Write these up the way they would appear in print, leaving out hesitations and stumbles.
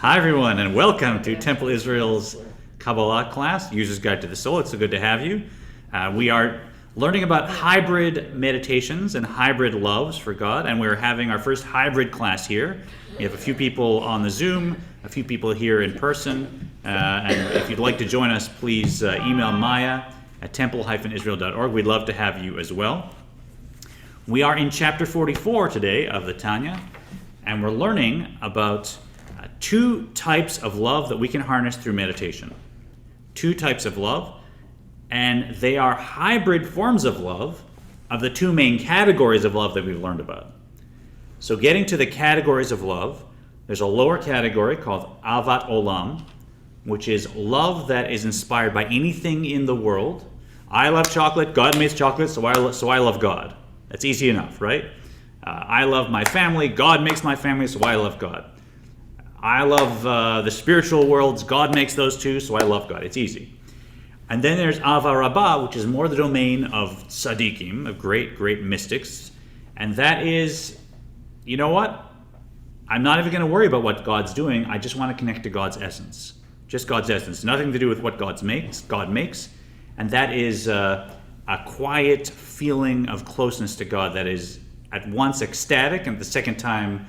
Hi everyone, and welcome to Temple Israel's Kabbalah class, User's Guide to the Soul. It's so good to have you. We are learning about hybrid meditations and hybrid loves for God, and we're having our first hybrid class here. We have a few people on the Zoom, a few people here in person, and if you'd like to join us, please email Maya at temple-israel.org. We'd love to have you as well. We are in chapter 44 today of the Tanya, and we're learning about two types of love that we can harness through meditation. Two types of love, and they are hybrid forms of love of the two main categories of love that we've learned about. So getting to the categories of love, there's a lower category called Avat Olam, which is love that is inspired by anything in the world. I love chocolate, God makes chocolate, so I love God. That's easy enough, right? I love my family, God makes my family, so I love God. I love the spiritual worlds, God makes those too, so I love God. It's easy. And then there's Ava Rabbah, which is more the domain of tzaddikim, of great, great mystics. And that is, you know what? I'm not even going to worry about what God's doing. I just want to connect to God's essence. Just God's essence. Nothing to do with what God makes. And that is a quiet feeling of closeness to God that is at once ecstatic, and at the second time,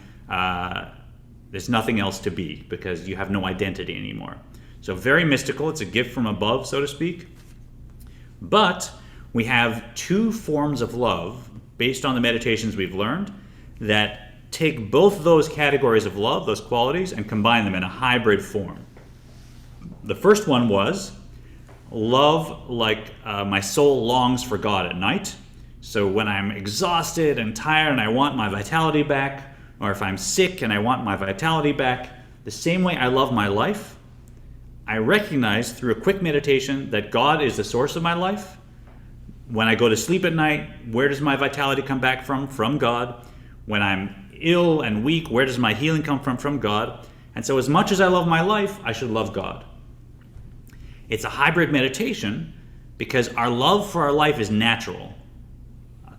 there's nothing else to be because you have no identity anymore. So very mystical. It's a gift from above, so to speak. But we have two forms of love based on the meditations we've learned that take both those categories of love, those qualities, and combine them in a hybrid form. The first one was love like my soul longs for God at night. So when I'm exhausted and tired and I want my vitality back, or if I'm sick and I want my vitality back, the same way I love my life, I recognize through a quick meditation that God is the source of my life. When I go to sleep at night, where does my vitality come back from? From God. When I'm ill and weak, where does my healing come from? From God. And so as much as I love my life, I should love God. It's a hybrid meditation because our love for our life is natural.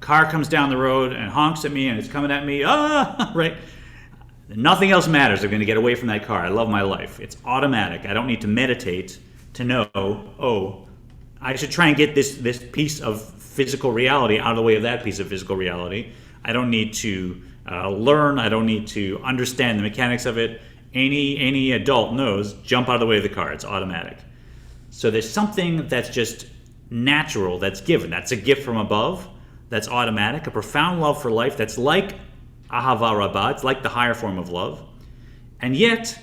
Car comes down the road and honks at me and it's coming at me, right? Nothing else matters. I'm going to get away from that car. I love my life. It's automatic. I don't need to meditate to know, I should try and get this piece of physical reality out of the way of that piece of physical reality. I don't need to learn. I don't need to understand the mechanics of it. Any adult knows, jump out of the way of the car. It's automatic. So there's something that's just natural, that's given. That's a gift from above. That's automatic, a profound love for life that's like Ahava Rabbah, it's like the higher form of love. And yet,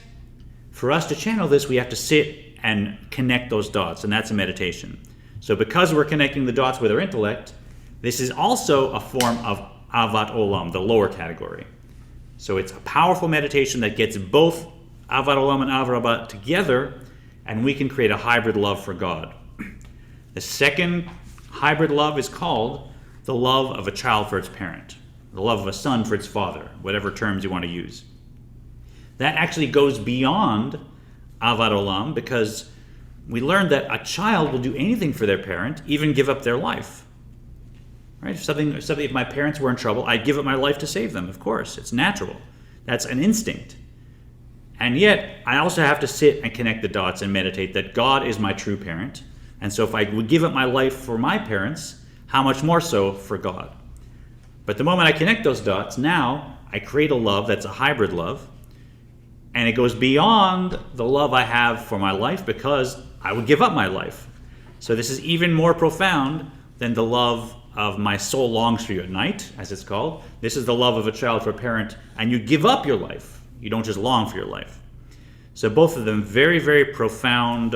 for us to channel this, we have to sit and connect those dots, and that's a meditation. So because we're connecting the dots with our intellect, this is also a form of Avat Olam, the lower category. So it's a powerful meditation that gets both Avat Olam and Avat Rabbah together, and we can create a hybrid love for God. The second hybrid love is called the love of a child for its parent, the love of a son for its father, whatever terms you want to use. That actually goes beyond Avat Olam because we learned that a child will do anything for their parent, even give up their life. Right? If my parents were in trouble, I'd give up my life to save them, of course. It's natural. That's an instinct. And yet, I also have to sit and connect the dots and meditate that God is my true parent. And so if I would give up my life for my parents, how much more so for God? But the moment I connect those dots, now I create a love that's a hybrid love, and it goes beyond the love I have for my life because I would give up my life. So this is even more profound than the love of my soul longs for you at night, as it's called. This is the love of a child for a parent, and you give up your life. You don't just long for your life. So both of them very, very profound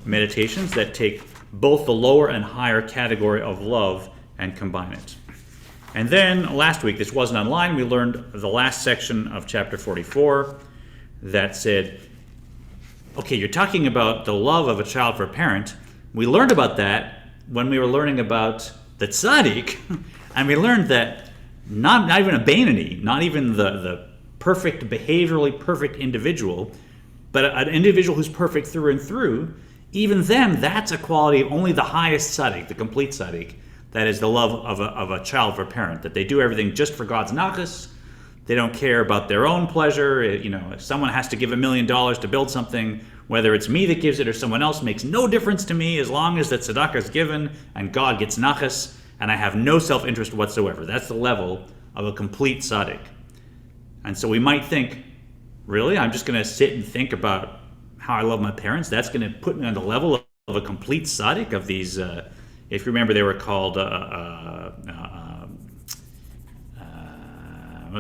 meditations that take both the lower and higher category of love and combine it. And then last week, this wasn't online, we learned the last section of chapter 44 that said, okay, you're talking about the love of a child for a parent. We learned about that when we were learning about the tzaddik, and we learned that not even a Beinoni, not even the perfect, behaviorally perfect individual, but an individual who's perfect through and through, even them, that's a quality of only the highest tzaddik, the complete tzaddik. That is the love of a child for a parent, that they do everything just for God's nachas. They don't care about their own pleasure. If someone has to give $1 million to build something, whether it's me that gives it or someone else, makes no difference to me as long as that tzedakah is given and God gets nachas and I have no self-interest whatsoever. That's the level of a complete tzaddik. And so we might think, really? I'm just going to sit and think about how I love my parents? That's going to put me on the level of a complete tzaddik of these, if you remember, they were called, what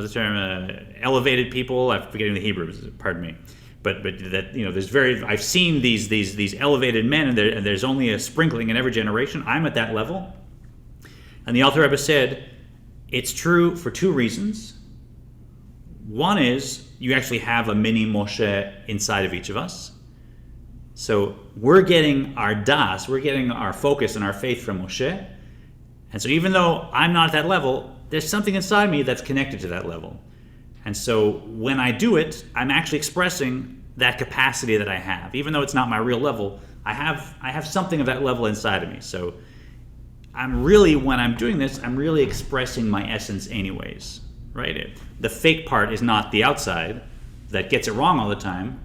was the term? Elevated people. I'm forgetting the Hebrew, pardon me. But that, I've seen these elevated men, and there's only a sprinkling in every generation. I'm at that level. And the Alter Rebbe said, it's true for two reasons. One is, you actually have a mini Moshe inside of each of us. So we're getting our das, we're getting our focus and our faith from Moshe. And so even though I'm not at that level, there's something inside me that's connected to that level. And so when I do it, I'm actually expressing that capacity that I have. Even though it's not my real level, I have something of that level inside of me. So when I'm doing this, I'm really expressing my essence anyways, right? The fake part is not the outside that gets it wrong all the time.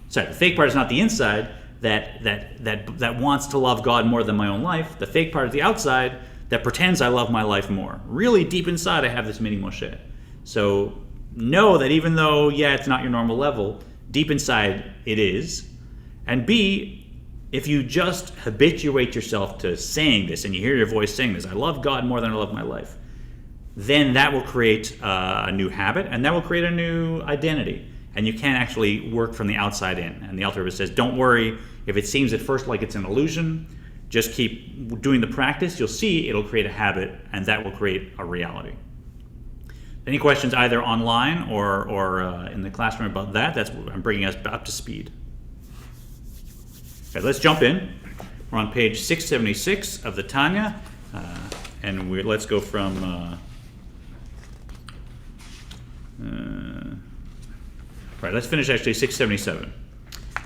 Sorry, the fake part is not the inside that wants to love God more than my own life. The fake part is the outside that pretends I love my life more. Really deep inside, I have this mini Moshe. So know that even though, it's not your normal level, deep inside it is. And B, if you just habituate yourself to saying this, and you hear your voice saying this, I love God more than I love my life, then that will create a new habit, and that will create a new identity. And you can actually work from the outside in. And the Alter Rebbe says, don't worry if it seems at first like it's an illusion. Just keep doing the practice. You'll see it'll create a habit, and that will create a reality. Any questions either online or in the classroom about that? I'm bringing us up to speed. Okay, let's jump in. We're on page 676 of the Tanya, and let's go from... Right, let's finish actually 677.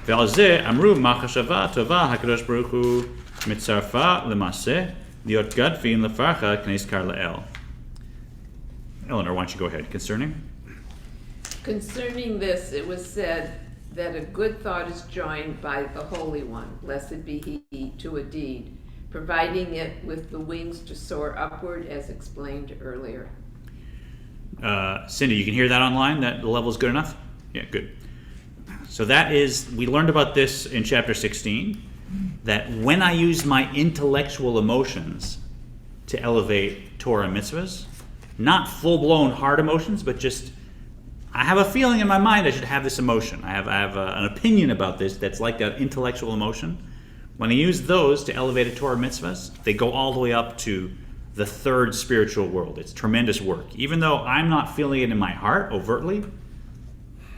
ועל זה אמרו מחשבה טובה הקדוש ברוך הוא מצרפה למעשה להיות גדפין לפרחה כנזכר לאל. Eleanor, why don't you go ahead? Concerning this, it was said that a good thought is joined by the Holy One, blessed be he, to a deed, providing it with the wings to soar upward as explained earlier. Cindy, you can hear that online? That the level is good enough? Yeah, good. So we learned about this in chapter 16, that when I use my intellectual emotions to elevate Torah and mitzvahs, not full-blown hard emotions, but just, I have a feeling in my mind I should have this emotion. I have an opinion about this that's like an intellectual emotion. When I use those to elevate a Torah mitzvahs, they go all the way up to the third spiritual world. It's tremendous work. Even though I'm not feeling it in my heart overtly,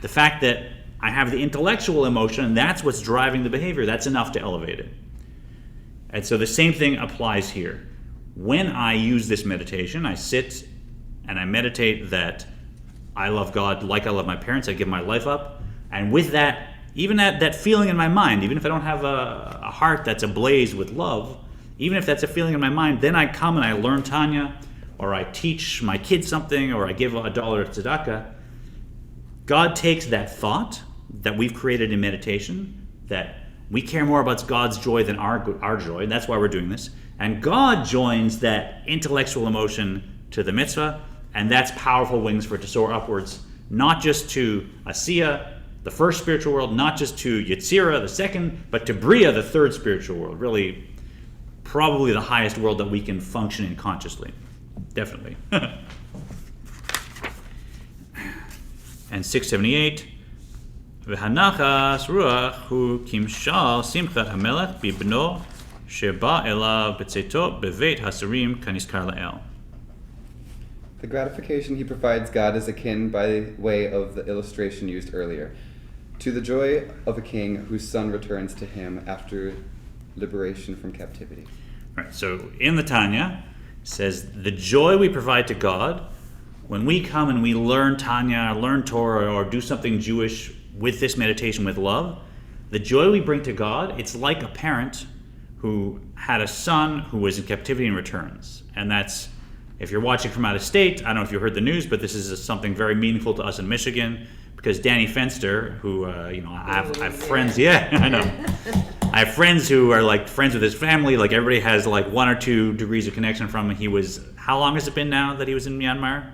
the fact that I have the intellectual emotion, that's what's driving the behavior, that's enough to elevate it. And so the same thing applies here. When I use this meditation, I sit and I meditate that I love God like I love my parents, I give my life up, and with that, even that feeling in my mind, even if I don't have a heart that's ablaze with love, even if that's a feeling in my mind, then I come and I learn Tanya, or I teach my kids something, or I give $1 to tzedakah. God takes that thought that we've created in meditation, that we care more about God's joy than our joy, and that's why we're doing this, and God joins that intellectual emotion to the mitzvah, and that's powerful wings for it to soar upwards, not just to Asiya, the first spiritual world, not just to Yetzirah, the second, but to Bria, the third spiritual world, really probably the highest world that we can function in consciously. Definitely. And 678, והנחס רוח הוא כמשל שמחת המלך בבנו שבא אליו בצאתו בבית השרים כנזכר לאל. The gratification he provides God is akin by way of the illustration used earlier, to the joy of a king whose son returns to him after liberation from captivity. Right, so in the Tanya, it says the joy we provide to God when we come and we learn Tanya, learn Torah, or do something Jewish with this meditation with love, the joy we bring to God, it's like a parent who had a son who was in captivity and returns. And that's If you're watching from out of state, I don't know if you heard the news, but this is something very meaningful to us in Michigan, because Danny Fenster, who I have friends, yeah, I know. I have friends who are like friends with his family. Like everybody has like 1 or 2 degrees of connection from him. He was, how long has it been now that he was in Myanmar?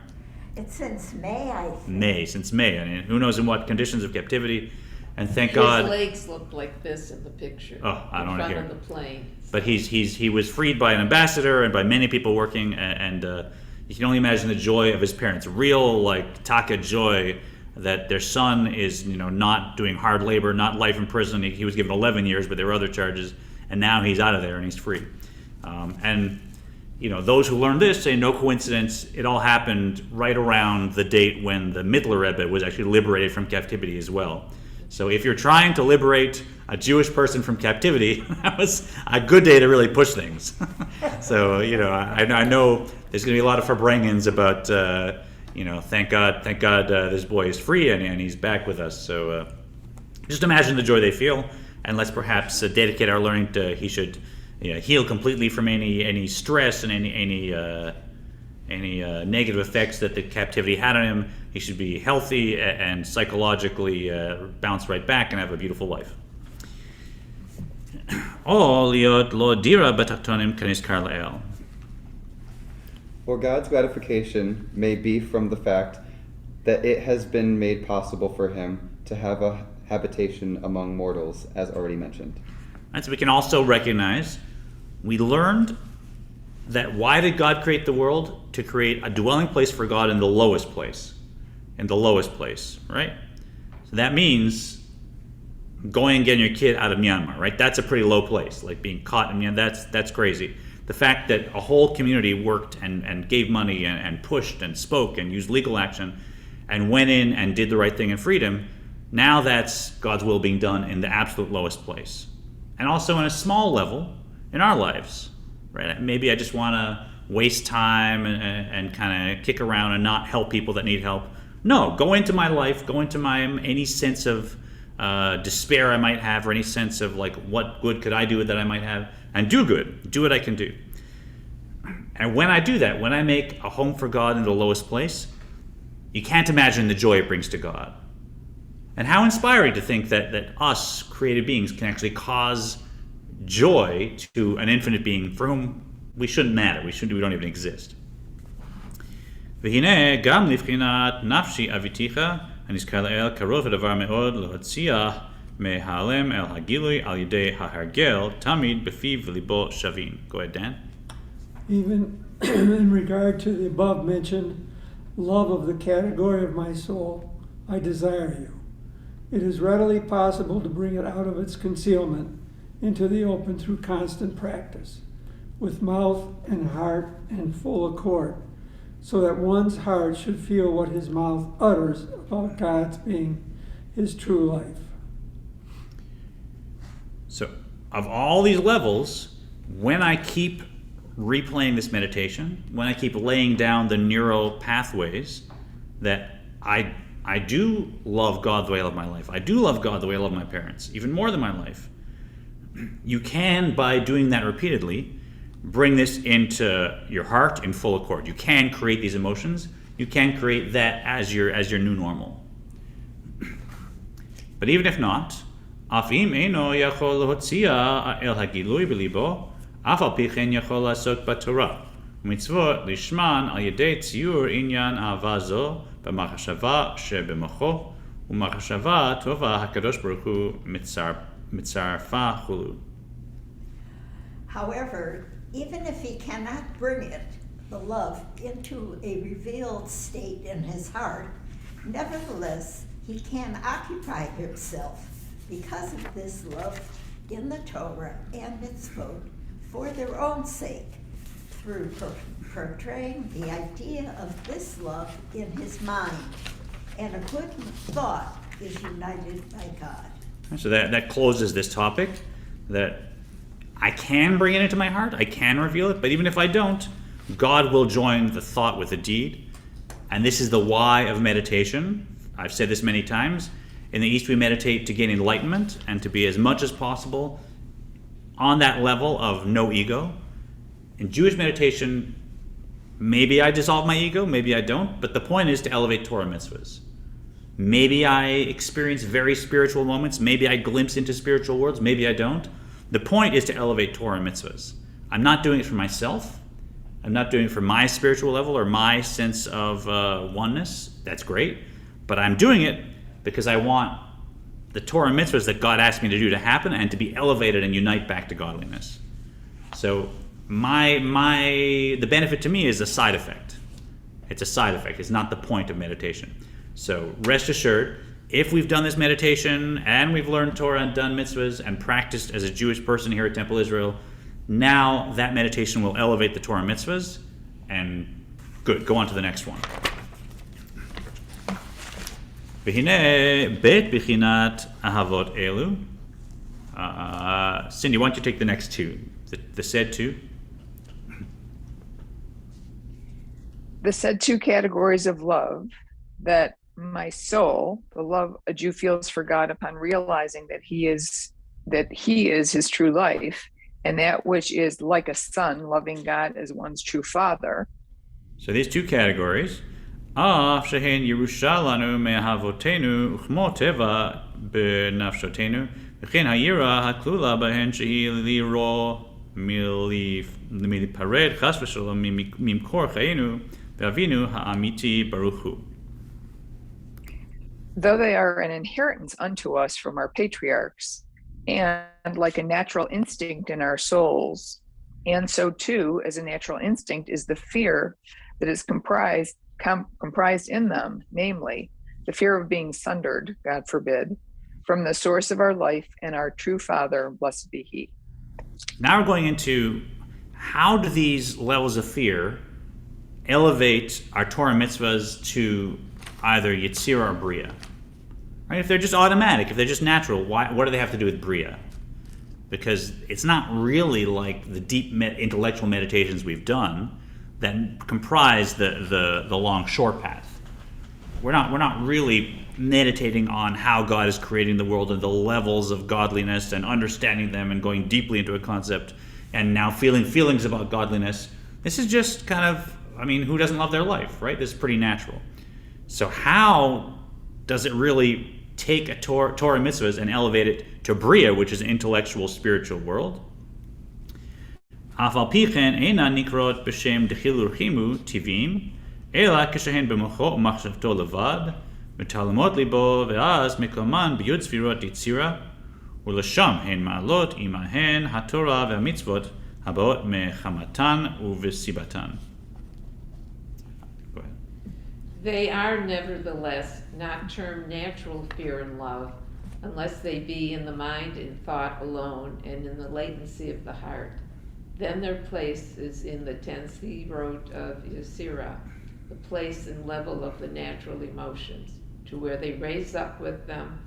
It's since May, I think. Since May. I mean, who knows in what conditions of captivity. And thank God. His legs look like this in the picture. Oh, I don't want to hear. In front of the plane. But he was freed by an ambassador and by many people working, and you can only imagine the joy of his parents. Real like taka joy that their son is not doing hard labor, not life in prison. He was given 11 years, but there were other charges, and now he's out of there and he's free. And those who learn this say no coincidence. It all happened right around the date when the Mittler Rebbe was actually liberated from captivity as well. So if you're trying to liberate a Jewish person from captivity, that was a good day to really push things. So I know there's going to be a lot of Verbrangens about thank God this boy is free and he's back with us. So just imagine the joy they feel, and let's perhaps dedicate our learning to he should heal completely from any stress and any negative effects that the captivity had on him. He should be healthy and psychologically bounce right back and have a beautiful life. Or God's gratification may be from the fact that it has been made possible for him to have a habitation among mortals, as already mentioned. And so we can also recognize, we learned that why did God create the world? To create a dwelling place for God in the lowest place. In the lowest place, right? So that means going and getting your kid out of Myanmar, right? That's a pretty low place. Like being caught in Myanmar, that's crazy. The fact that a whole community worked and gave money and pushed and spoke and used legal action and went in and did the right thing in freedom, now that's God's will being done in the absolute lowest place. And also on a small level in our lives, right? Maybe I just want to waste time and kind of kick around and not help people that need help. No, go into my life, go into any sense of despair I might have, or any sense of like what good could I do that I might have, and do good, do what I can do. And when I do that, when I make a home for God in the lowest place, you can't imagine the joy it brings to God. And how inspiring to think that us created beings can actually cause joy to an infinite being for whom we shouldn't matter, we don't even exist. והנה גם לבחינת נפשי אביתיך הנזכר לאל קרוב הדבר מאוד להוציאה מהעלם אל הגילוי על ידי ההרגל תמיד בפיו וליבו שווים. Go ahead, Dan. Even in regard to the above mentioned love of the category of my soul, I desire you. It is readily possible to bring it out of its concealment into the open through constant practice, with mouth and heart in full accord, so that one's heart should feel what his mouth utters about God's being his true life. So, of all these levels, when I keep replaying this meditation, when I keep laying down the neural pathways that I do love God the way I love my life, I do love God the way I love my parents, even more than my life, you can, by doing that repeatedly, bring this into your heart in full accord. You can create these emotions. You can create that as your new normal. But even if not, אף אם אינו יכול להוציאה אל הגילוי בליבו, אף על פי כן יכול לעסוק בתורה, ומצוות לשמן על ידי ציור עניין אהבה זו במחשבה שבמוחו, ומחשבה טובה הקדוש ברוך הוא מצרפה חולו. However, even if he cannot bring it, the love, into a revealed state in his heart, nevertheless, he can occupy himself because of this love in the Torah and mitzvot for their own sake, through portraying the idea of this love in his mind, and a good thought is united by God. So that closes this topic, that I can bring it into my heart, I can reveal it, but even if I don't, God will join the thought with the deed. And this is the why of meditation. I've said this many times. In the East, we meditate to gain enlightenment and to be as much as possible on that level of no ego. In Jewish meditation, Maybe I dissolve my ego, maybe I don't, but the point is to elevate Torah mitzvahs. Maybe I experience very spiritual moments, maybe I glimpse into spiritual worlds, maybe I don't. The point is to elevate Torah mitzvahs. I'm not doing it for myself. I'm not doing it for my spiritual level or my sense of oneness. That's great. But I'm doing it because I want the Torah mitzvahs that God asked me to do to happen and to be elevated and unite back to godliness. So the benefit to me is a side effect. It's a side effect. It's not the point of meditation. So rest assured, if we've done this meditation and we've learned Torah and done mitzvahs and practiced as a Jewish person here at Temple Israel, now that meditation will elevate the Torah mitzvahs, and good, go on to the next one. V'hinei bet b'chinat ahavot elu. Cindy, why don't you take the next two? The said two. The said two categories of love that my soul, the love a Jew feels for God upon realizing that he is his true life, and that which is like a son loving God as one's true father. So these two categories, Af shehen Yerusha lanu me'ahavotenu uchmo teva b'nafshotenu v'chen hayira haklula b'hen shehi liro milipared chas v'shalom mimkor chayenu v'avinu ha'amiti baruch hu. Though they are an inheritance unto us from our patriarchs, and like a natural instinct in our souls, and so too as a natural instinct is the fear that is comprised in them, namely the fear of being sundered, God forbid, from the source of our life and our true Father, blessed be He. Now we're going into how do these levels of fear elevate our Torah mitzvahs to either Yetzirah or Bria. Right? If they're just automatic, if they're just natural, what do they have to do with Bria? Because it's not really like the deep intellectual meditations we've done that comprise the long short path. We're not really meditating on how God is creating the world and the levels of godliness and understanding them and going deeply into a concept and now feeling feelings about godliness. This is just kind of, who doesn't love their life, right? This is pretty natural. So how does it really take a Torah mitzvahs and elevate it to Bria, which is an intellectual, spiritual world? Af al pi chen eina nikrot b'shem dechilur chimu tivim, ela k'shehen b'mocho u'machshavto levad, metalamot libo ve'az mikoman b'yud sfirot yitzira, u'lasham hen ma'alot imahen haTorah ve'amitzvot habaot mechamatan u'v'sibatan. They are nevertheless not termed natural fear and love, unless they be in the mind and thought alone and in the latency of the heart. Then their place is in the 10 sefirot of Yetzirah, the place and level of the natural emotions, to where they raise up with them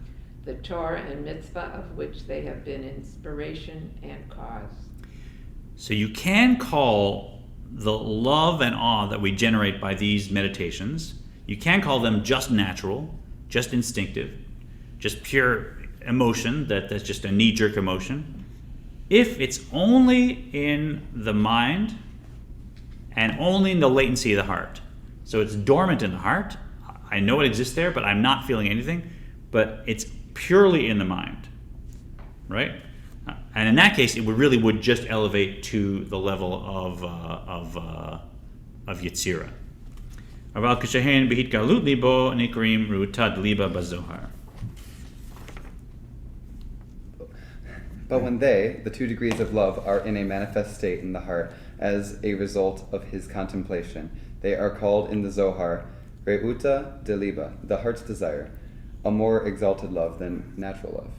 the Torah and mitzvah of which they have been inspiration and cause. So you can call the love and awe that we generate by these meditations, you can call them just natural, just instinctive, just pure emotion, that's just a knee-jerk emotion, if it's only in the mind and only in the latency of the heart. So it's dormant in the heart. I know it exists there, but I'm not feeling anything, but it's purely in the mind, right? And in that case, it would just elevate to the level of Yetzirah. Aval k'shehen b'hitgalut libo nikrim ru'tad liba bazohar. But when they, the 2 degrees of love, are in a manifest state in the heart as a result of his contemplation, they are called in the Zohar Reuta de Liba, the heart's desire, a more exalted love than natural love.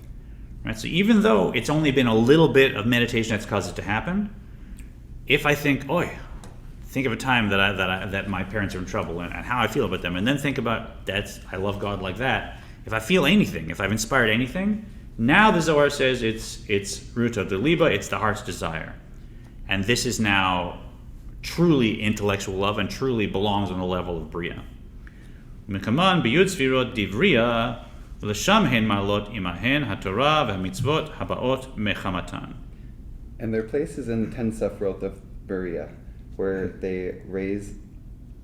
Right, so even though it's only been a little bit of meditation that's caused it to happen, if I think of a time that my parents are in trouble and how I feel about them, and then think about I love God like that. If I feel anything, if I've inspired anything, now the Zohar says it's Ruta de Liba, it's the heart's desire, and this is now truly intellectual love and truly belongs on the level of Bria. Mekaman biyud sfirot divria. L'sham hen ma'alot imahen haTorah ve'mitzvot habaot mechamatan. And their place is in the 10 Sefirot of Beria, where they raise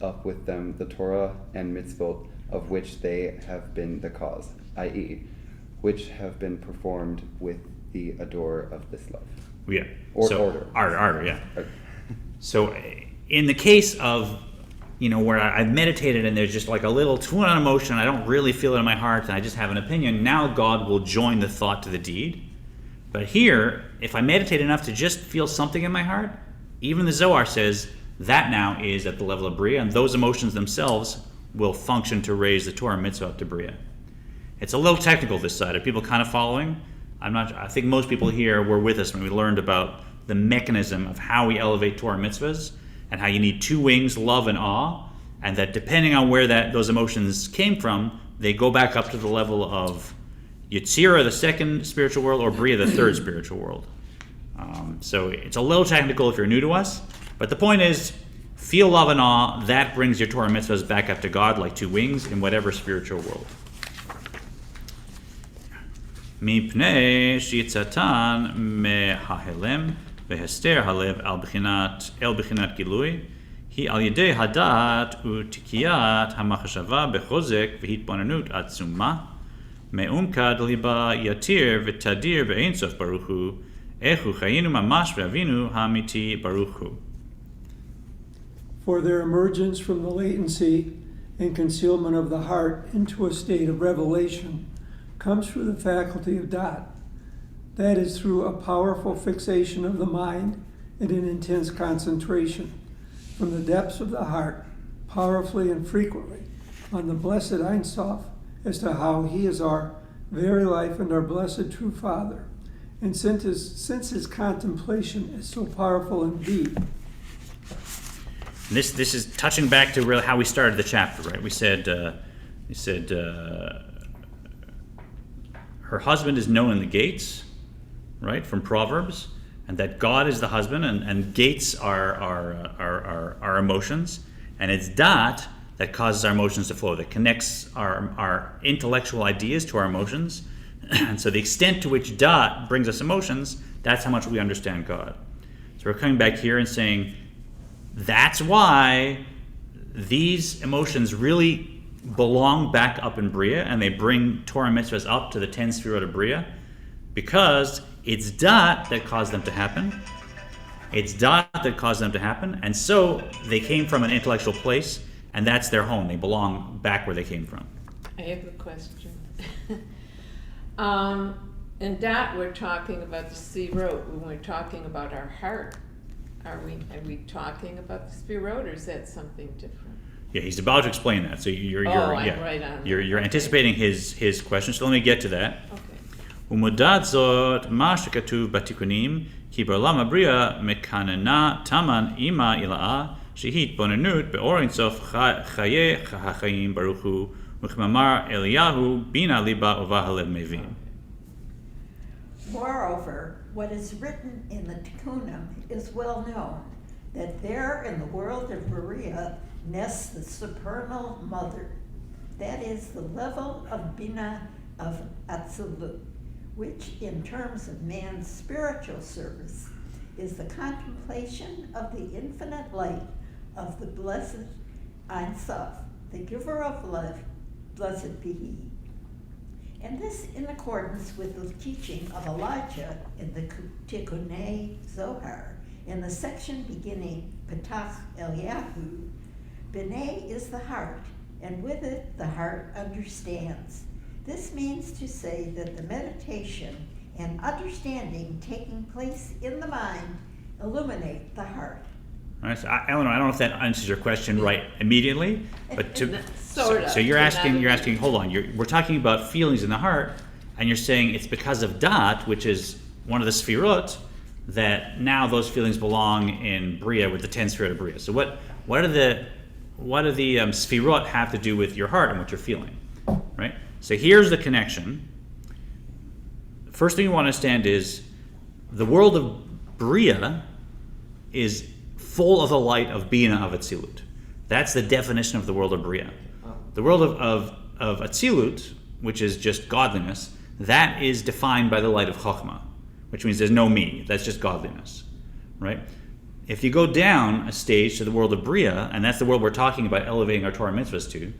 up with them the Torah and mitzvot of which they have been the cause, i.e., which have been performed with the adore of this love. Yeah. Order. Order, yeah. Order. So in the case of, where I've meditated and there's just like a little twin on emotion, I don't really feel it in my heart, and I just have an opinion, now God will join the thought to the deed. But here, if I meditate enough to just feel something in my heart, even the Zohar says that now is at the level of Bria, and those emotions themselves will function to raise the Torah mitzvah to Bria. It's a little technical this side. Are people kind of following? I think most people here were with us when we learned about the mechanism of how we elevate Torah mitzvahs and how you need two wings, love and awe, and that depending on where those emotions came from, they go back up to the level of Yetzirah, the second spiritual world, or Bria, the third spiritual world. So it's a little technical if you're new to us, but the point is, feel love and awe, that brings your Torah mitzvahs back up to God like two wings in whatever spiritual world. מפני שיצאתן מההלם והסתר הלב אל בחינת גילוי, היא על ידי הדעת ותקיעת המחשבה בחוזק והתבוננות עצומה, מעומקא דליבה יתיר ותדיר באינסוף ברוך הוא, איך הוא חיינו ממש ואבינו האמיתי ברוך הוא. For their emergence from the latency and concealment of the heart into a state of revelation comes through the faculty of dat. That is through a powerful fixation of the mind and an intense concentration from the depths of the heart, powerfully and frequently, on the blessed Ein Sof as to how he is our very life and our blessed true Father. And since his contemplation is so powerful indeed. This is touching back to really how we started the chapter, right? We said her husband is known in the gates, right, from Proverbs, and that God is the husband, and gates are our emotions, and it's dat that causes our emotions to flow, that connects our intellectual ideas to our emotions, and so the extent to which dat brings us emotions, that's how much we understand God. So we're coming back here and saying, that's why these emotions really belong back up in Bria, and they bring Torah mitzvahs up to the 10 Sefirot of Bria, because it's dat that caused them to happen. It's dat that caused them to happen, and so they came from an intellectual place, and that's their home. They belong back where they came from. I have a question. In dat, we're talking about the Sefirot. When we're talking about our heart, are we talking about the Sefirot, or is that something different? Yeah, he's about to explain that. So you're right on. You're anticipating his question. So let me get to that. Okay. ומודעת זאת מה שכתוב בתיקונים, כי בעולם הבריאה מקננה תמן אימה אילאה, שהיא התבוננות באור אינסוף חיי החיים ברוך הוא, וכמאמר אליהו בינה ליבה ובה הלב מבין. Moreover, what is written in the Tikkunim is well known, that there in the world of Berea nests the supernal mother, that is the level of Bina of Atzilut, which in terms of man's spiritual service is the contemplation of the infinite light of the blessed Ein Sof, the giver of life, blessed be he. And this in accordance with the teaching of Elijah in the Tikkunei Zohar, in the section beginning Petach Eliyahu, B'nai is the heart, and with it the heart understands. This means to say that the meditation and understanding taking place in the mind illuminate the heart. All right, so Eleanor, I don't know if that answers your question right immediately, but so you're asking. Hold on, we're talking about feelings in the heart, and you're saying it's because of dat, which is one of the Sefirot, that now those feelings belong in Bria with the 10 Sefirot of Bria. So what do the Sefirot have to do with your heart and what you're feeling, right? So here's the connection. First thing you want to understand is the world of Bria is full of the light of Bina of Atzilut. That's the definition of the world of Bria. The world of Atzilut, which is just godliness, that is defined by the light of Chokhmah, which means there's no me. That's just godliness, right? If you go down a stage to the world of Bria, and that's the world we're talking about elevating our Torah mitzvahs to,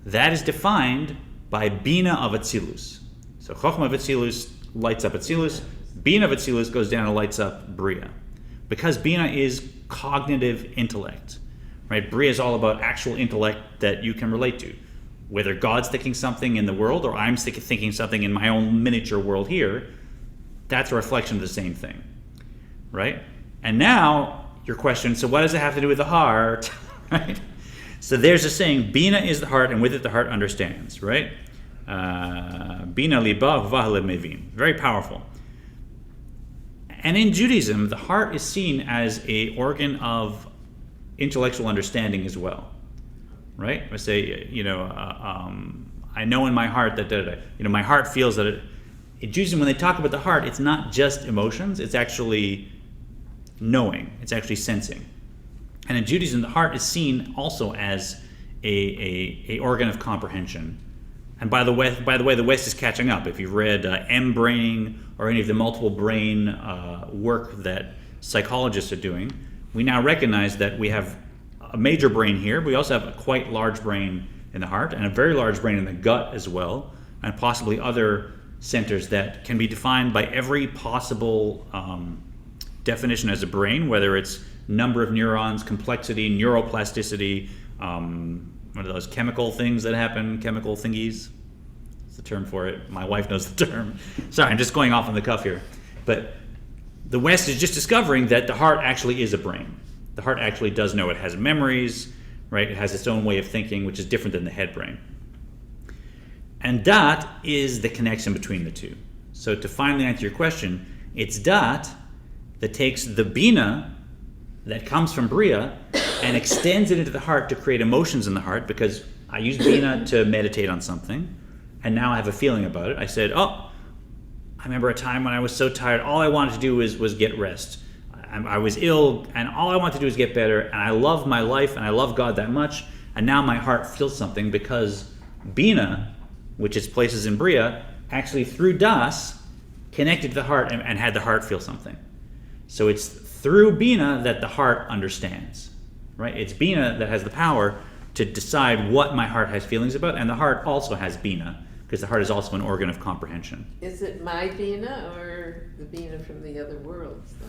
that is defined by Bina of Atzilus. So Chochmah of Atzilus lights up Atzilus, Bina of Atzilus goes down and lights up Bria. Because Bina is cognitive intellect, right? Bria is all about actual intellect that you can relate to. Whether God's thinking something in the world or I'm thinking something in my own miniature world here, that's a reflection of the same thing, right? And now your question, so what does it have to do with the heart, right? So there's a saying, Bina is the heart, and with it the heart understands, right? Bina liba v'vah mevin. Very powerful. And in Judaism, the heart is seen as an organ of intellectual understanding as well, right? I say, I know in my heart that, my heart feels that in Judaism, when they talk about the heart, it's not just emotions, it's actually knowing, it's actually sensing. And in Judaism, the heart is seen also as a organ of comprehension. And by the way, the West is catching up. If you've read M-braining or any of the multiple brain work that psychologists are doing, we now recognize that we have a major brain here, but we also have a quite large brain in the heart and a very large brain in the gut as well, and possibly other centers that can be defined by every possible definition as a brain, whether it's number of neurons, complexity, neuroplasticity, what are those chemical things that happen, chemical thingies? It's the term for it. My wife knows the term. Sorry, I'm just going off on the cuff here. But the West is just discovering that the heart actually is a brain. The heart actually does know. It has memories, right? It has its own way of thinking, which is different than the head brain. And that is the connection between the two. So to finally answer your question, it's that takes the Bina that comes from Bria and extends it into the heart to create emotions in the heart, because I use Bina to meditate on something, and now I have a feeling about it. I said, I remember a time when I was so tired, all I wanted to do was get rest. I was ill, and all I wanted to do was get better, and I love my life, and I love God that much, and now my heart feels something because Bina, which is places in Bria, actually through Das, connected to the heart and had the heart feel something. So it's through Bina that the heart understands, right? It's Bina that has the power to decide what my heart has feelings about, and the heart also has Bina, because the heart is also an organ of comprehension. Is it my Bina or the Bina from the other worlds, though?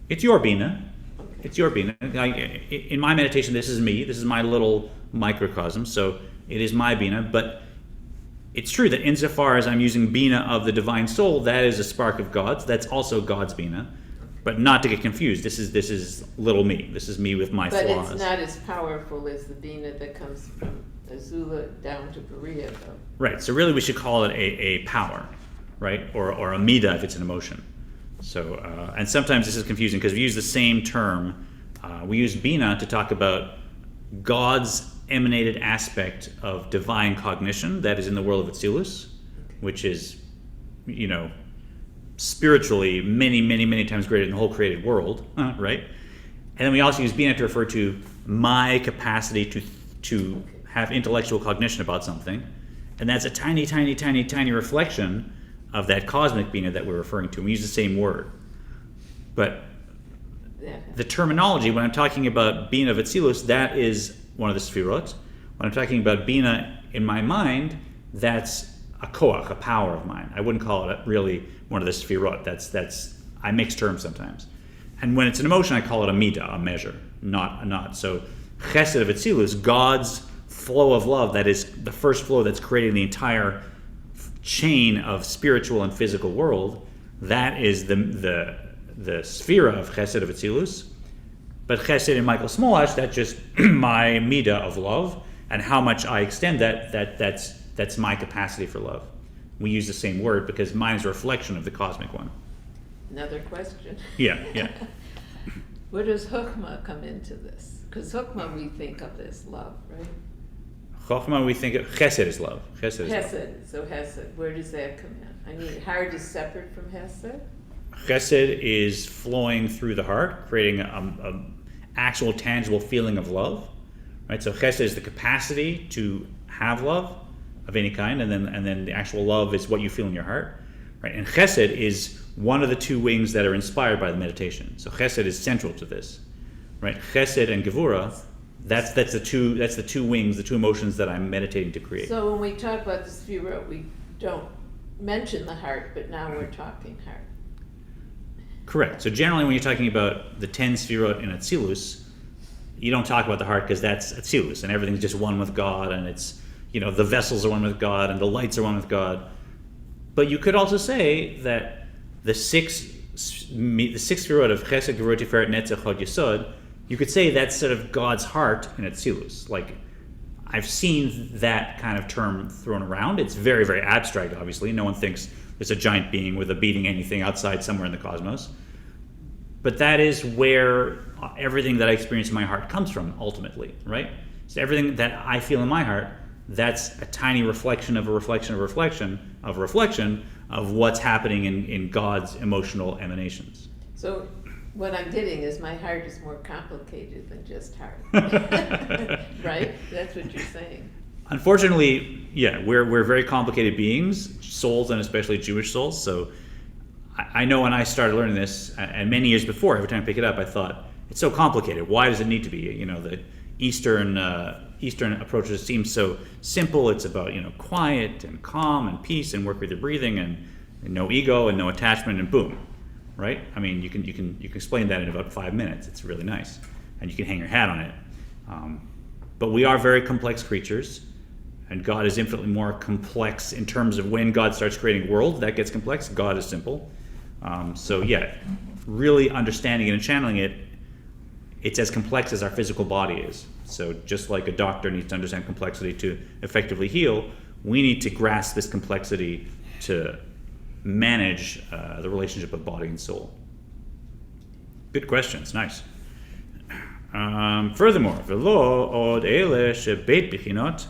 It's your Bina. Okay. It's your Bina. In my meditation, this is me. This is my little microcosm, so it is my Bina, but it's true that insofar as I'm using Bina of the divine soul, that is a spark of God's. That's also God's Bina. But not to get confused, this is little me. This is me with my But flaws. it's not as powerful as the Bina that comes from Azula down to Berea, though. Right, so really we should call it a power, right? Or a mida if it's an emotion. So, and sometimes this is confusing because we use the same term. We use Bina to talk about God's emanated aspect of divine cognition that is in the world of Atzilus, which is, spiritually many times greater than the whole created world, right? And then we also use Bina to refer to my capacity to have intellectual cognition about something, and that's a tiny reflection of that cosmic Bina that we're referring to. We use the same word, but the terminology when I'm talking about Bina of Atzilus, that is one of the Sfirot. When I'm talking about Bina in my mind, that's a koach, a power of mine. I wouldn't call it really one of the Sfirot. That's I mix terms sometimes. And when it's an emotion, I call it a midah, a measure, not. So chesed of Atzilus, God's flow of love, that is the first flow that's creating the entire chain of spiritual and physical world, that is the sphera of chesed of Atzilus. But chesed in Michael Smolash, that's just my midah of love, and how much I extend that's my capacity for love. We use the same word because mine is a reflection of the cosmic one. Another question. Yeah. Where does Chokhmah come into this? Because Chokhmah we think of as love, right? Chokhmah we think of, chesed is love. Chesed is love. Hesed, so Hesed, where does that come in? I mean, heart is separate from Hesed? Chesed is flowing through the heart, creating a actual tangible feeling of love, right? So chesed is the capacity to have love of any kind, and then the actual love is what you feel in your heart, right? And chesed is one of the two wings that are inspired by the meditation. So chesed is central to this. right? Chesed and Gevura, that's the two wings, the two emotions that I'm meditating to create. So when we talk about the Sefirot, we don't mention the heart, but now we're talking heart. Correct. So generally when you're talking about the 10 Sefirot in Atzilus, you don't talk about the heart because that's Atzilus and everything's just one with God, and it's, the vessels are one with God and the lights are one with God. But you could also say that the six Sefirot of Chesed, Gevurah, Tiferet, Netzach, Hod, Yesod, you could say that's sort of God's heart in Atzilus. Like, I've seen that kind of term thrown around. It's very, very abstract, obviously. No one thinks there's a giant being with a beating anything outside somewhere in the cosmos. But that is where everything that I experience in my heart comes from, ultimately, right? So everything that I feel in my heart, that's a tiny reflection of a reflection of a reflection of a reflection of what's happening in God's emotional emanations. So what I'm getting is my heart is more complicated than just heart. Right? That's what you're saying. Unfortunately, yeah, we're very complicated beings, souls, and especially Jewish souls. So I know when I started learning this, and many years before, every time I pick it up, I thought, it's so complicated. Why does it need to be? The Eastern approaches seem so simple. It's about quiet and calm and peace and work with your breathing and no ego and no attachment and boom, right? I mean, you can explain that in about 5 minutes. It's really nice, and you can hang your hat on it. But we are very complex creatures, and God is infinitely more complex in terms of when God starts creating worlds. That gets complex. God is simple. So yeah, really understanding it and channeling it, it's as complex as our physical body is. So just like a doctor needs to understand complexity to effectively heal, we need to grasp this complexity to manage the relationship of body and soul. Good questions, nice. Furthermore, v'lo od ele shebeit bichinot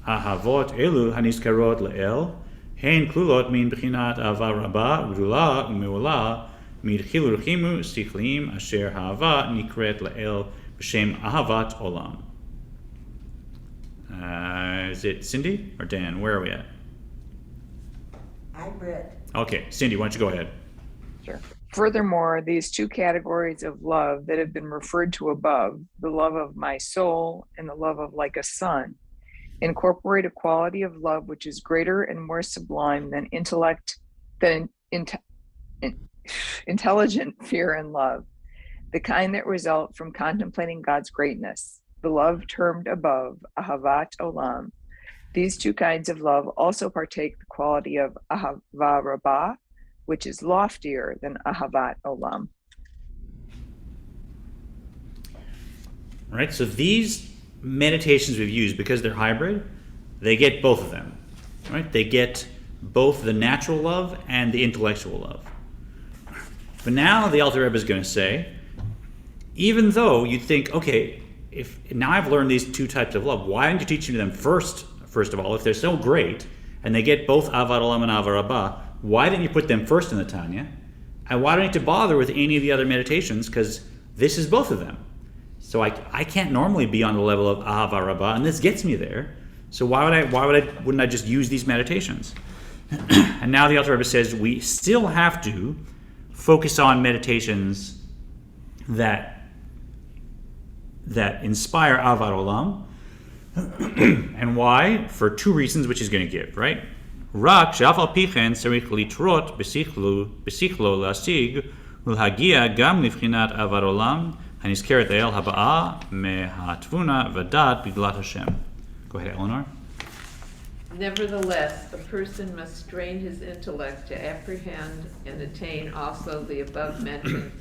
ahavot elu hanizkarot le'el hein klulot min bichinat ava rabba gdula u'meula midchilu rechimu sichlim asher ha'ava nikret le'el b'shem ahavat olam. Is it Cindy or Dan? Where are we at? I read. Okay, Cindy, why don't you go ahead? Sure. Furthermore, these two categories of love that have been referred to above, the love of my soul and the love of like a son, incorporate a quality of love which is greater and more sublime than intelligent fear and love, the kind that result from contemplating God's greatness, the love termed above, ahavat olam. These two kinds of love also partake the quality of ahava rabbah, which is loftier than ahavat olam. All right, so these meditations we've used, because they're hybrid, they get both of them, right? They get both the natural love and the intellectual love. But now the Alter Rebbe is going to say, even though you'd think, okay, if now I've learned these two types of love, why didn't you teach me them first of all, if they're so great, and they get both Ahavat Olam and Ahavat Rabbah, why didn't you put them first in the Tanya? And why don't you need to bother with any of the other meditations? Because this is both of them. So I can't normally be on the level of Ahavat Rabbah, and this gets me there. So wouldn't I just use these meditations? And now the Alter Rebbe says we still have to focus on meditations that inspire Ahavat Olam. And why? For two reasons, which he's going to give, right? Rak she'af al pichen tzarich litrot b'sichlo lasig ulhagia gam livchinat ahavat olam hanizkeret el haba'ah mehatvuna v'dat b'glat Hashem. Go ahead, Eleanor. Nevertheless, a person must strain his intellect to apprehend and attain also the above-mentioned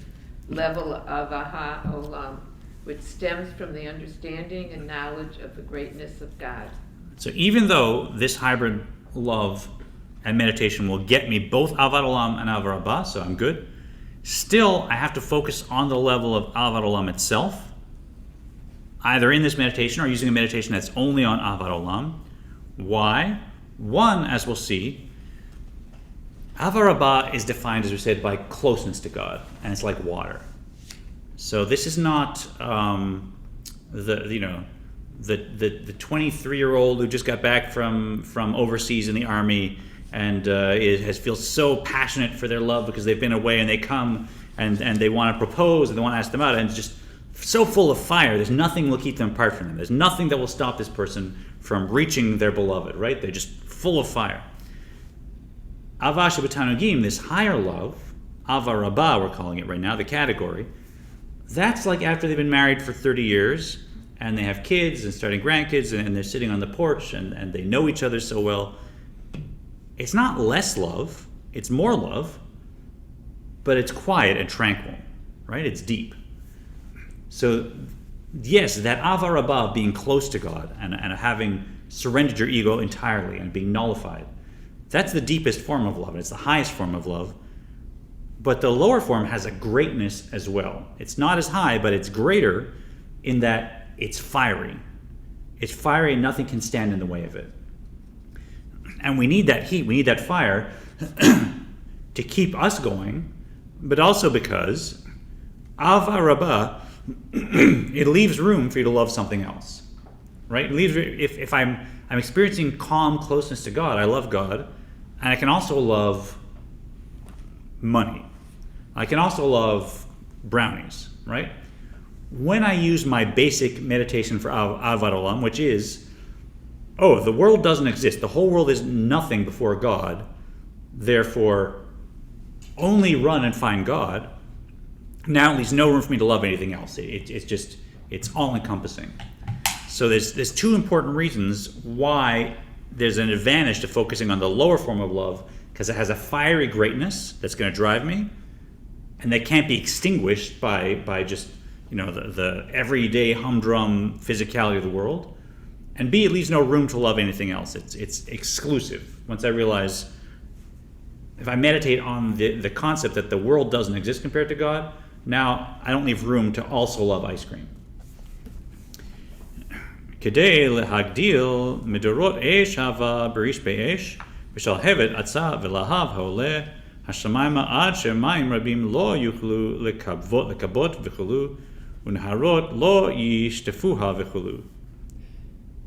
level of aha olam, which stems from the understanding and knowledge of the greatness of God. So even though this hybrid love and meditation will get me both Ahavat Olam and Ahavat Rabbah, so I'm good, still I have to focus on the level of Ahavat Olam itself, either in this meditation or using a meditation that's only on Ahavat Olam. Why? One, as we'll see, Ahavat Rabbah is defined, as we said, by closeness to God, and it's like water. So this is not the 23-year-old who just got back from overseas in the army and feels so passionate for their love because they've been away, and they come and they want to propose and they want to ask them out, and just so full of fire, there's nothing will keep them apart from them. There's nothing that will stop this person from reaching their beloved, right? They're just full of fire. Ava shebetanugim, this higher love, Ava Rabbah we're calling it right now, the category, that's like after they've been married for 30 years and they have kids and starting grandkids and they're sitting on the porch and they know each other so well. It's not less love, it's more love, but it's quiet and tranquil, right? It's deep. So yes, that Ava Rabbah, being close to God and having surrendered your ego entirely and being nullified, that's the deepest form of love, and it's the highest form of love. But the lower form has a greatness as well. It's not as high, but it's greater in that it's fiery. It's fiery and nothing can stand in the way of it. And we need that heat, we need that fire to keep us going, but also because Ava Rabbah, it leaves room for you to love something else, right? It leaves, if I'm experiencing calm closeness to God, I love God, and I can also love money. I can also love brownies, right? When I use my basic meditation for Avat Olam, which is, oh, the world doesn't exist, the whole world is nothing before God, therefore only run and find God, now there's no room for me to love anything else. It's all-encompassing. So there's two important reasons why there's an advantage to focusing on the lower form of love, because it has a fiery greatness that's going to drive me, and that can't be extinguished by just the everyday humdrum physicality of the world. And B, it leaves no room to love anything else. It's exclusive. Once I realize, if I meditate on the concept that the world doesn't exist compared to God, now I don't leave room to also love ice cream. Kedei lehagdil midorot eish hava berish be'esh v'shal hevet atza v'lahav ha'oleh hashamayma ad shemayim rabim lo yuchlu lekabot v'chulu unharot lo yishtefuha v'chulu.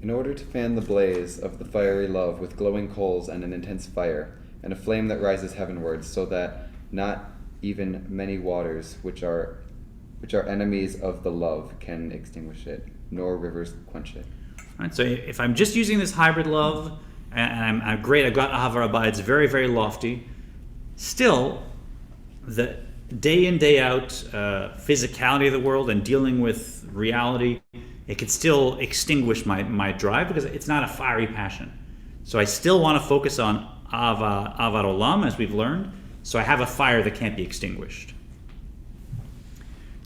In order to fan the blaze of the fiery love with glowing coals and an intense fire, and a flame that rises heavenwards, so that not even many waters which are enemies of the love can extinguish it, nor rivers quench it. All right, so if I'm just using this hybrid love, and I'm great, I've got Ahava Rabbah, it's very, very lofty, still, the day in, day out physicality of the world and dealing with reality, it could still extinguish my drive because it's not a fiery passion. So I still want to focus on Avat Olam, as we've learned, so I have a fire that can't be extinguished.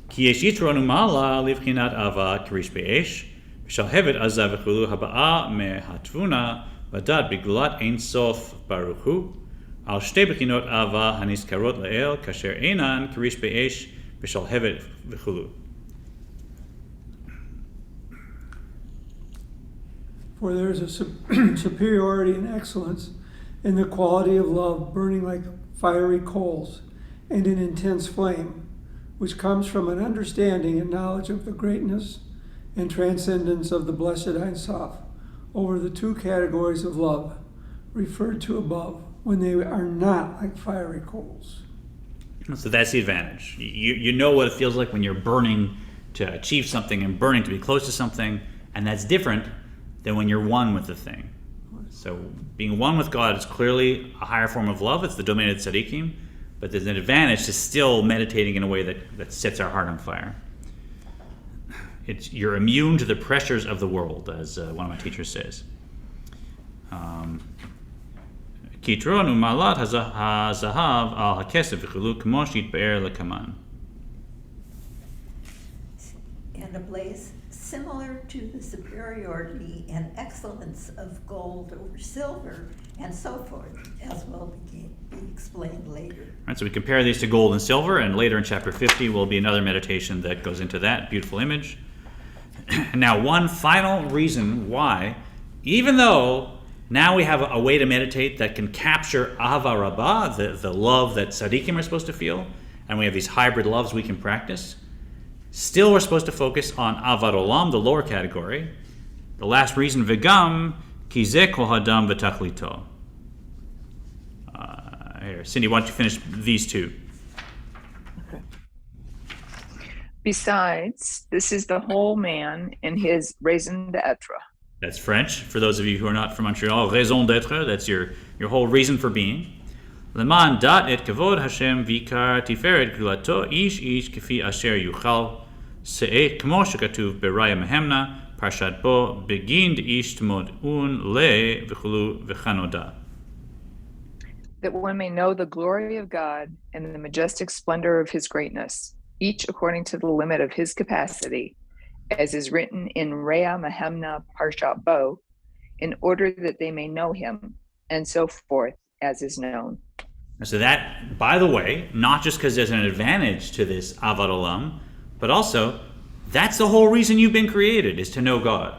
Ki yesh yitron u'ma'ala livchinat ava k'rish be'esh, v'shal hevet azah v'chulu haba'a me'hatvuna v'dad b'gulat ein sof baruch hu, al shtei b'chinot ava hanizkarot la'el kasher einan k'rish be'esh v'shal hevet v'chulu. For there is a superiority and excellence in the quality of love burning like fiery coals and an intense flame, which comes from an understanding and knowledge of the greatness and transcendence of the Blessed Ein Sof over the two categories of love referred to above, when they are not like fiery coals. So that's the advantage. You know what it feels like when you're burning to achieve something and burning to be close to something, and that's different than when you're one with the thing. So being one with God is clearly a higher form of love. It's the domain of tzaddikim, but there's an advantage to still meditating in a way that sets our heart on fire. You're immune to the pressures of the world, as one of my teachers says. Kitron u'malat hazahav al hakesef v'chulu k'mo shitbe'er lekaman. And a blaze similar to the superiority and excellence of gold over silver, and so forth, as will be explained later. All right, so we compare these to gold and silver, and later in chapter 50 will be another meditation that goes into that beautiful image. Now, one final reason why, even though now we have a way to meditate that can capture Ahava Rabbah, the love that tzaddikim are supposed to feel, and we have these hybrid loves we can practice, still we're supposed to focus on Avat Olam, the lower category. The last reason, V'gam, ki zeh kol hadam v'tachlito. Here, Cindy, why don't you finish these two? Okay. Besides, this is the whole man in his raison d'etre. That's French. For those of you who are not from Montreal, raison d'être, that's your whole reason for being. Leman dat et kavod Hashem vikar tiferet gulato ish kefi asher yuchal se'et kmo shekatuv beraya mehemna parshat bo begin ish tmod un le v'chulu v'chanoda. That one may know the glory of God and the majestic splendor of his greatness, each according to the limit of his capacity, as is written in Rea Mahemna Parshat Bo, in order that they may know him, and so forth, as is known. So that, by the way, not just because there's an advantage to this Avad Olam, but also that's the whole reason you've been created, is to know God.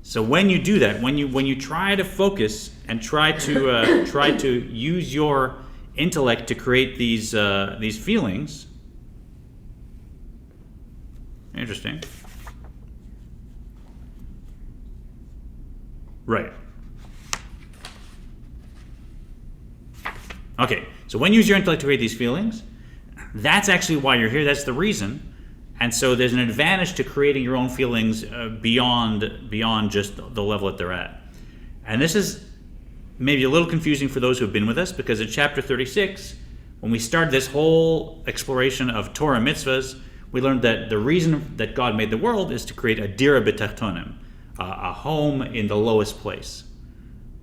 So when you do that, when you try to focus and try to use your intellect to create these feelings, interesting. Right. Okay, so when you use your intellect to create these feelings, that's actually why you're here. That's the reason. And so there's an advantage to creating your own feelings beyond just the level that they're at. And this is maybe a little confusing for those who have been with us, because in chapter 36, when we started this whole exploration of Torah mitzvahs, we learned that the reason that God made the world is to create a dira b'tachtonim, a home in the lowest place,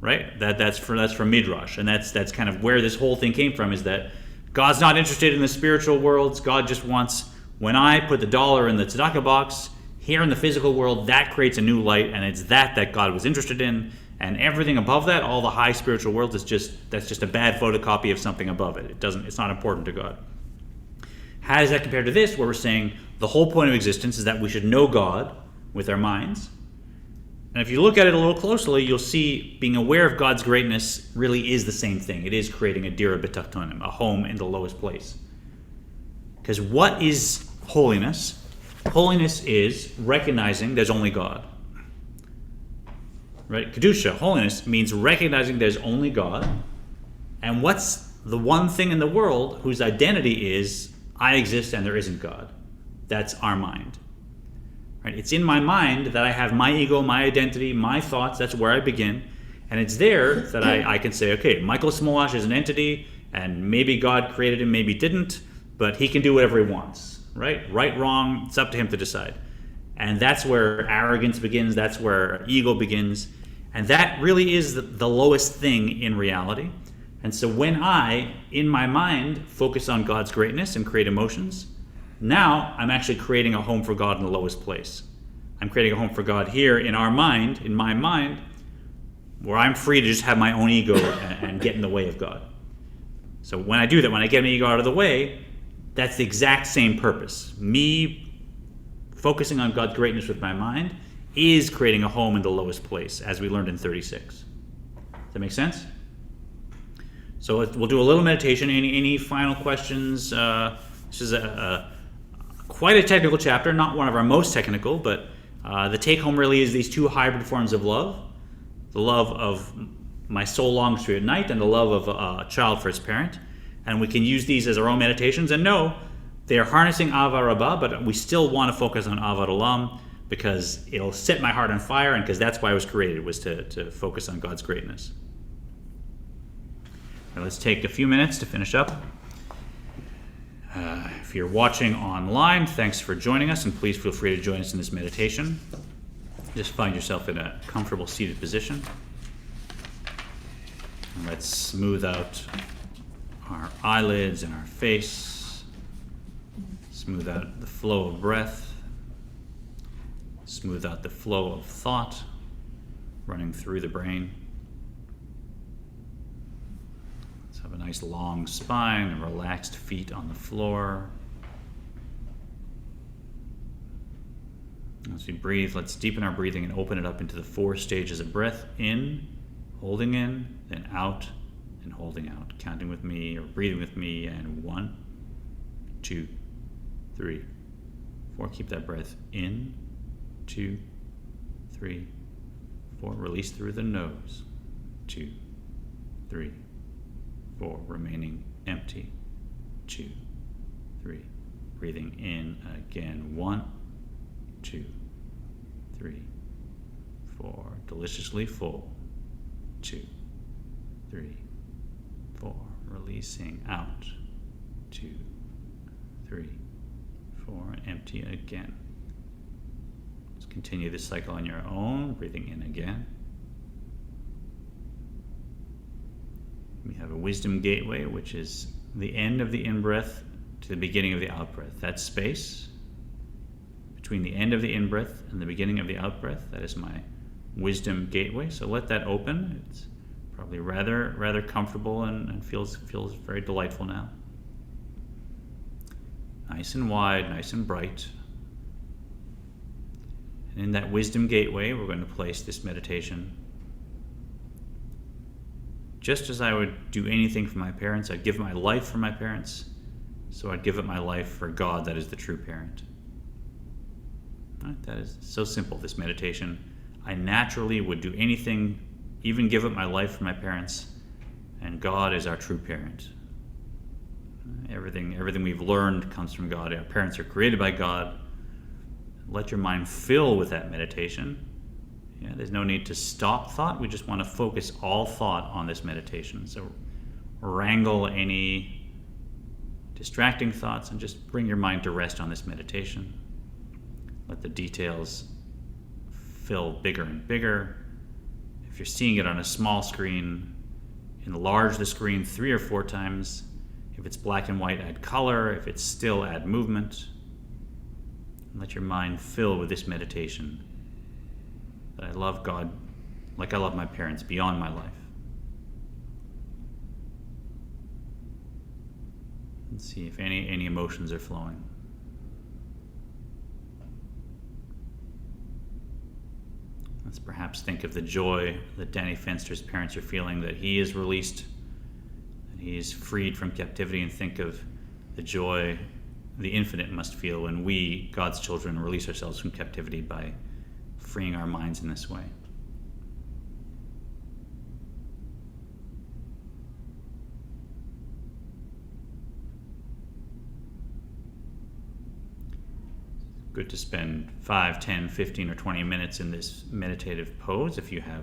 right? That's from Midrash, and that's kind of where this whole thing came from, is that God's not interested in the spiritual worlds. God just wants, when I put the dollar in the tzedakah box, here in the physical world, that creates a new light, and it's that God was interested in, and everything above that, all the high spiritual worlds, that's just a bad photocopy of something above it. It's not important to God. How does that compare to this, where we're saying the whole point of existence is that we should know God with our minds? And if you look at it a little closely, you'll see being aware of God's greatness really is the same thing. It is creating a dira b'tachtonim, a home in the lowest place. Because what is holiness? Holiness is recognizing there's only God. Right? Kedusha, holiness, means recognizing there's only God. And what's the one thing in the world whose identity is, I exist and there isn't God? That's our mind. Right? It's in my mind that I have my ego, my identity, my thoughts. That's where I begin. And it's there that I can say, okay, Michael Smolash is an entity, and maybe God created him, maybe didn't, but he can do whatever he wants. Right? Right, wrong, it's up to him to decide. And that's where arrogance begins. That's where ego begins. And that really is the lowest thing in reality. And so when I, in my mind, focus on God's greatness and create emotions, now I'm actually creating a home for God in the lowest place. I'm creating a home for God here in our mind, in my mind, where I'm free to just have my own ego and get in the way of God. So when I do that, when I get my ego out of the way, that's the exact same purpose. Me focusing on God's greatness with my mind is creating a home in the lowest place, as we learned in 36. Does that make sense? So we'll do a little meditation. Any final questions? This is quite a technical chapter, not one of our most technical, but the take-home really is these two hybrid forms of love. The love of my soul longs for you at night, and the love of a child for its parent. And we can use these as our own meditations, and no, they are harnessing Ava Rabbah, but we still want to focus on Avad Olam, because it'll set my heart on fire, and because that's why I was created, was to focus on God's greatness. Now let's take a few minutes to finish up. If you're watching online, thanks for joining us, and please feel free to join us in this meditation. Just find yourself in a comfortable seated position. And let's smooth out our eyelids and our face. Smooth out the flow of breath. Smooth out the flow of thought running through the brain. Let's have a nice long spine and relaxed feet on the floor. As we breathe, let's deepen our breathing and open it up into the 4 stages of breath. In, holding in, then out, and holding out. Counting with me or breathing with me, and 1, 2, 3, 4. Keep that breath in, 2, 3, 4. Release through the nose. 2, 3, 4. Remaining empty. 2, 3, Breathing in again. 1, 2, 3, 4. Deliciously full. 2, 3, 4. Releasing out. 2, 3, 4. Empty again. Just continue this cycle on your own. Breathing in again. We have a wisdom gateway, which is the end of the in-breath to the beginning of the out-breath. That space between the end of the in-breath and the beginning of the out-breath, that is my wisdom gateway. So let that open. It's probably rather comfortable and feels very delightful now. Nice and wide, nice and bright. And in that wisdom gateway, we're going to place this meditation. Just as I would do anything for my parents, I'd give my life for my parents, so I'd give up my life for God, that is the true parent. Right? That is so simple, this meditation. I naturally would do anything, even give up my life for my parents, and God is our true parent. Everything we've learned comes from God. Our parents are created by God. Let your mind fill with that meditation. Yeah, there's no need to stop thought. We just want to focus all thought on this meditation. So wrangle any distracting thoughts and just bring your mind to rest on this meditation. Let the details fill bigger and bigger. If you're seeing it on a small screen, enlarge the screen 3 or 4 times. If it's black and white, add color. If it's still, add movement. And let your mind fill with this meditation. That I love God like I love my parents beyond my life. And see if any emotions are flowing. Let's perhaps think of the joy that Danny Fenster's parents are feeling, that he is released, that he is freed from captivity, and think of the joy the infinite must feel when we, God's children, release ourselves from captivity by freeing our minds in this way. Good to spend 5, 10, 15, or 20 minutes in this meditative pose if you have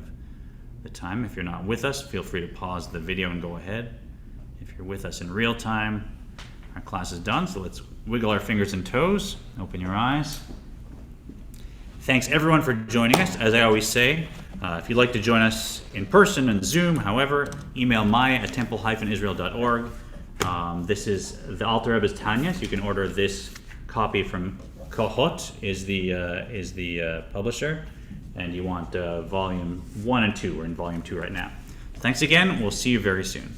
the time. If you're not with us, feel free to pause the video and go ahead. If you're with us in real time, our class is done, so let's wiggle our fingers and toes, open your eyes. Thanks everyone for joining us. As I always say, if you'd like to join us in person and Zoom, however, email my@temple-israel.org. This is, the Alter Rebbe's Tanya, so you can order this copy from Kohot, is the publisher, and you want volume 1 and 2. We're in volume 2 right now. Thanks again. We'll see you very soon.